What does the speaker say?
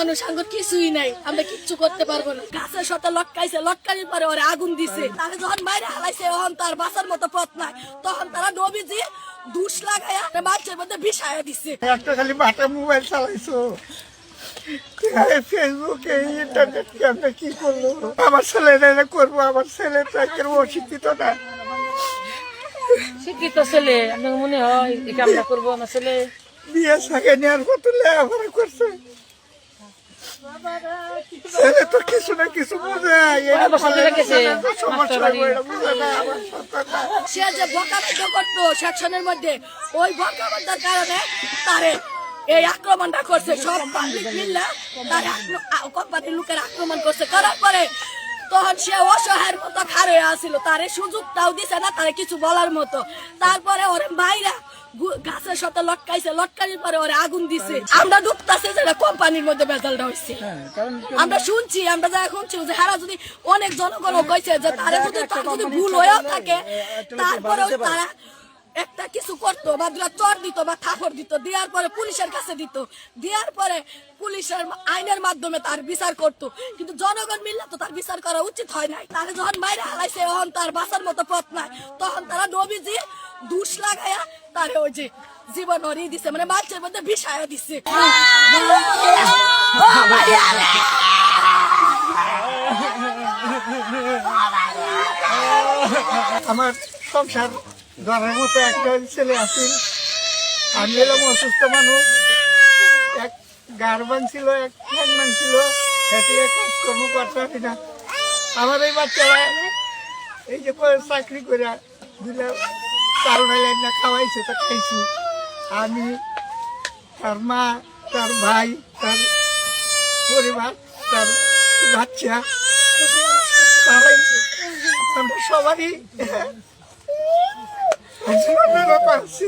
মানুষ আঙ্গুর কিছুই নাই, আমরা কিচ্ছু করতে পারবো না। গাছের সাথে লটকাইছে, লটকানির পরে ওরা আগুন দিছে। তাকে যখন মাইরে হালাইছে তখন তার বাঁচার মতো পথ নাই, তখন তারা নবীজি দুষ লাগাইয়া মানুষের মধ্যে বিষায়া দিচ্ছে। একটা খালি বাটা মোবাইল চালাইছো, ফেসবুকে ইন্টারনেটকে আমরা কি করলো? আমার ছেলেরা করবো, আমার ছেলেটা কেউ অশিক্ষিত না। শিক্ষিত ছেলে, আপনার মনে হয় এই কামটা করবো? আমার ছেলে বিয়ে সাকে নেওয়ার মতো লেখাপড়া করছে, ছেলে তো কিছু না কিছু বোঝে। সে যে বকাবদ্ধ করতো সেকশনের মধ্যে, ওই বকাবদ্ধের কারণে তারে এই আক্রমণটা করছে। সব পাবলিক মিললে তার কোম্পানির লোকের আক্রমণ করছে, করার পরে তখন সে অসহায়ের মতো খাড়ে আসছিল, তারে সুযোগটাও দিছে না তারে কিছু বলার মতো। তারপরে ওরে মাইরা গাছের সাথে লটকাইছে, লটকানির পরে ওরে আগুন দিছে। আমরা ঢুকতাছি যে কোম্পানির মধ্যে বেজালটা হয়েছে, আমরা শুনছি, আমরা যা শুনছি যে হারা যদি অনেক জনগণ কইছে যে তারা যদি ভুল হয়েও থাকে, তারপরেও তারা একটা কিছু করতো বা চর দিত বা থাপড় দিত, দেওয়ার পরে পুলিশের কাছে দিত, দেওয়ার পরে পুলিশের আইনের মাধ্যমে তার বিচার করতো। কিন্তু জনগণ মিললে তো তার বিচার করা উচিত হয় নাই। তাকে যখন মাইরে হালাইছে তখন তার বাঁচার মতো পথ নাই, তখন তারা নবীজি দুষ লাগাইয়া তারে ওই যে জীবন হরিয়ে দিছে, মানে মানুষের মধ্যে বিষায়া দিচ্ছে। আমার সংসার ধরার মতো একটা ছেলে আছে, আমি এলাম অসুস্থ মানুষ, এক গার্বান ছিল, এক ফ্যানম্যান ছিল, সেটি কাজকর্ম করতে পারি না। আমার এই বাচ্চারা এই যে চাকরি করে দিলে চাল ডাইলেন না, খাওয়াইছে, তা খাইছি। আমি, তার মা, তার ভাই, তার পরিবার, তার বাচ্চা, আমরা সবারই পাচ্ছি।